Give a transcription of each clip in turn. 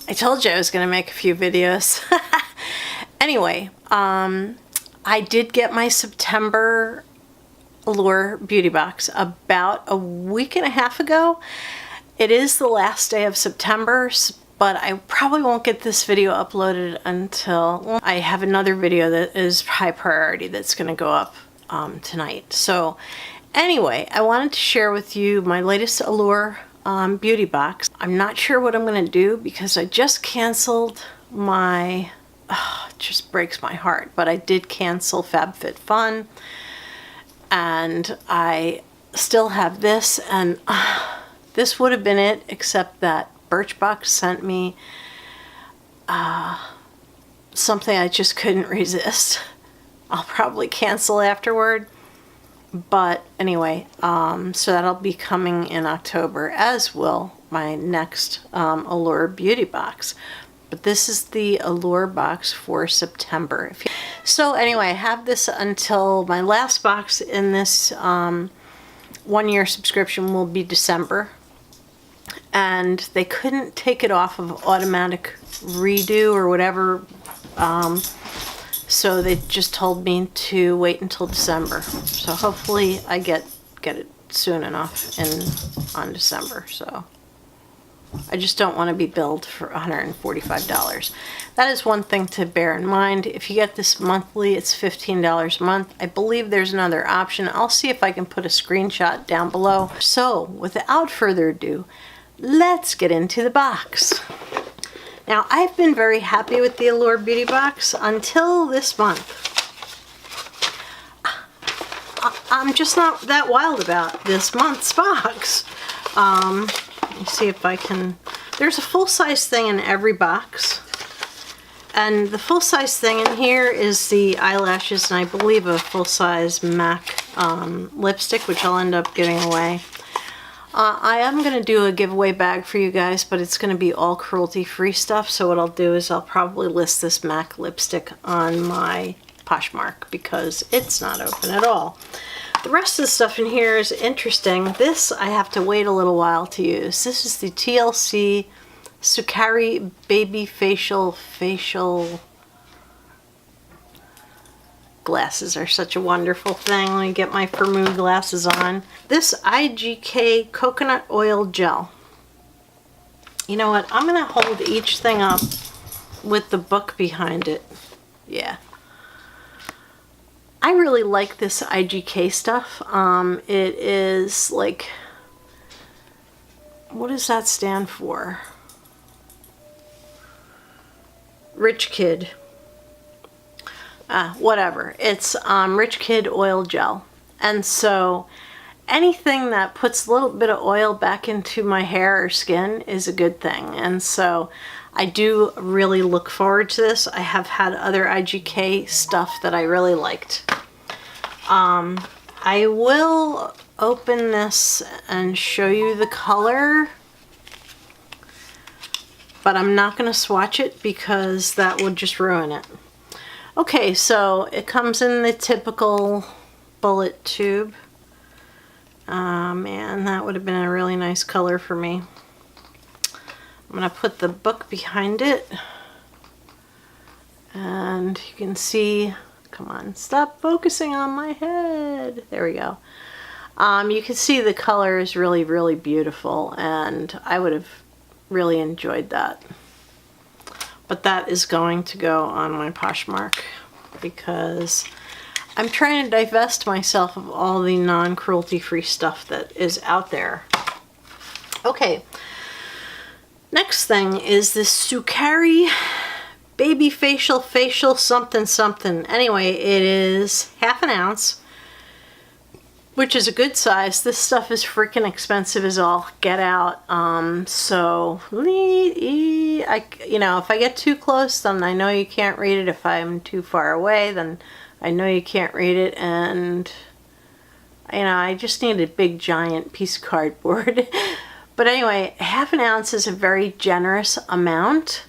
I told you I was going to make a few videos. Anyway, I did get my September Allure beauty box about a week and a half ago. It is the last day of September, but I probably won't get this video uploaded until I have another video that is high priority that's going to go up tonight. So anyway, I wanted to share with you my latest Allure beauty box. I'm not sure what I'm going to do because I just canceled my, it just breaks my heart, but I did cancel FabFitFun, and I still have this, and this would have been it, except that Birchbox sent me something I just couldn't resist. I'll probably cancel afterward. But anyway, so that'll be coming in October, as will my next Allure beauty box. But this is the Allure box for September. So anyway, I have this until my last box in this 1-year subscription will be December. And they couldn't take it off of automatic redo or whatever. So they just told me to wait until December. So hopefully I get it soon enough on December. So I just don't want to be billed for $145. That is one thing to bear in mind. If you get this monthly, it's $15 a month. I believe there's another option. I'll see if I can put a screenshot down below. So without further ado, let's get into the box. Now, I've been very happy with the Allure beauty box until this month. I'm just not that wild about this month's box. Let me see if I can... There's a full-size thing in every box. And the full-size thing in here is the eyelashes, and I believe a full-size MAC lipstick, which I'll end up giving away. I am going to do a giveaway bag for you guys, but it's going to be all cruelty-free stuff. So what I'll do is I'll probably list this MAC lipstick on my Poshmark because it's not open at all. The rest of the stuff in here is interesting. This I have to wait a little while to use. This is the TLC Sukari Baby Facial Glasses are such a wonderful thing. Let me get my Permu glasses on. This IGK Coconut Oil Gel. You know what? I'm going to hold each thing up with the book behind it. Yeah. I really like this IGK stuff. It is like... What does that stand for? Rich Kid. Whatever. It's Rich Kid Oil Gel. And so anything that puts a little bit of oil back into my hair or skin is a good thing. And so I do really look forward to this. I have had other IGK stuff that I really liked. I will open this and show you the color, but I'm not going to swatch it because that would just ruin it. Okay, so it comes in the typical bullet tube. Man, that would have been a really nice color for me. I'm going to put the book behind it. And you can see, come on, stop focusing on my head. There we go. You can see the color is really, really beautiful, and I would have really enjoyed that. But that is going to go on my Poshmark because I'm trying to divest myself of all the non-cruelty-free stuff that is out there. Okay, next thing is this Sukari Baby Facial something something. Anyway, it is half an ounce, which is a good size. This stuff is freaking expensive as all get out. So, you know, if I get too close, then I know you can't read it. If I'm too far away, then I know you can't read it. And, you know, I just need a big giant piece of cardboard. But anyway, half an ounce is a very generous amount.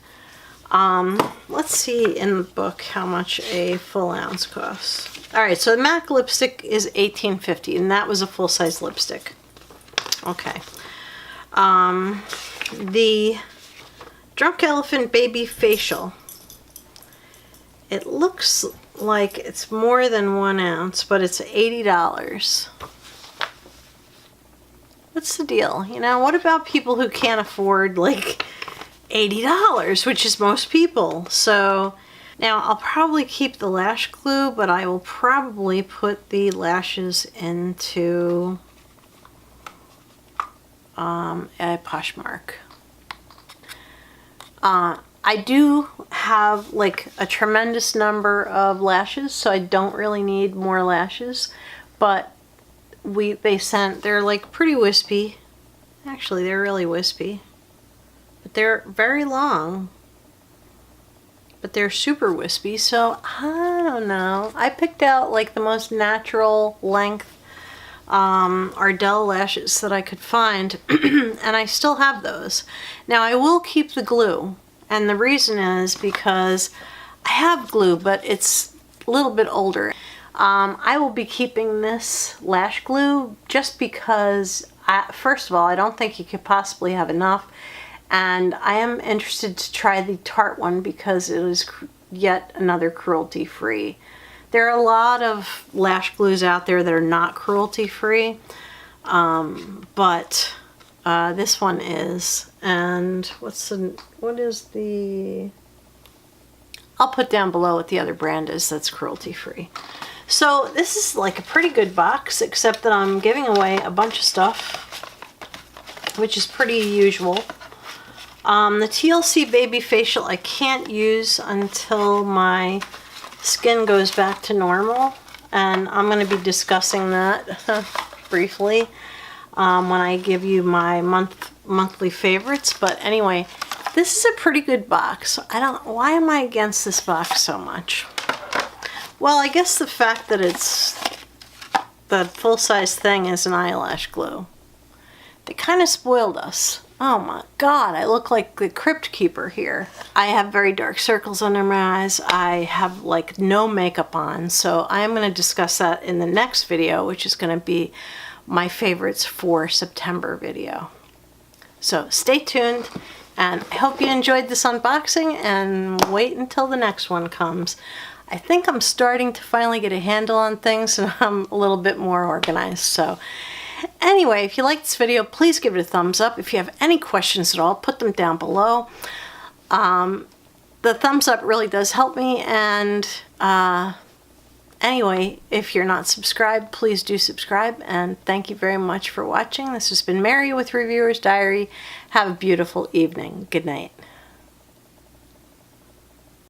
Let's see in the book how much a full ounce costs. Alright, so the MAC lipstick is $18.50, and that was a full-size lipstick. Okay. The Drunk Elephant Baby Facial. It looks like it's more than 1 ounce, but it's $80. What's the deal? You know, what about people who can't afford like $80, which is most people? So now I'll probably keep the lash glue, but I will probably put the lashes into a Poshmark. I do have like a tremendous number of lashes, so I don't really need more lashes, but they're like pretty wispy. Actually, they're really wispy, but they're very long, but they're super wispy, so I don't know. I picked out like the most natural length Ardell lashes that I could find, and I still have those. Now I will keep the glue, and the reason is because I have glue, but it's a little bit older. I will be keeping this lash glue just because, first of all, I don't think you could possibly have enough, and I am interested to try the Tarte one because it is yet another cruelty-free. There are a lot of lash glues out there that are not cruelty-free, but this one is. And what is the... I'll put down below what the other brand is that's cruelty-free. So this is like a pretty good box, except that I'm giving away a bunch of stuff, which is pretty usual. The TLC Baby Facial I can't use until my skin goes back to normal, and I'm going to be discussing that briefly when I give you my monthly favorites. But anyway, this is a pretty good box. Why am I against this box so much? Well, I guess the fact that the full-size thing is an eyelash glue. They kind of spoiled us. Oh my god, I look like the Crypt Keeper here. I have very dark circles under my eyes. I have like no makeup on, so I am going to discuss that in the next video, which is going to be my favorites for September video. So stay tuned, and I hope you enjoyed this unboxing, and wait until the next one comes. I think I'm starting to finally get a handle on things, and I'm a little bit more organized. So anyway, if you liked this video, please give it a thumbs up. If you have any questions at all, put them down below. The thumbs up really does help me, and anyway, if you're not subscribed, please do subscribe, and thank you very much for watching. This has been Mary with Reviewer's Diary. Have a beautiful evening. Good night.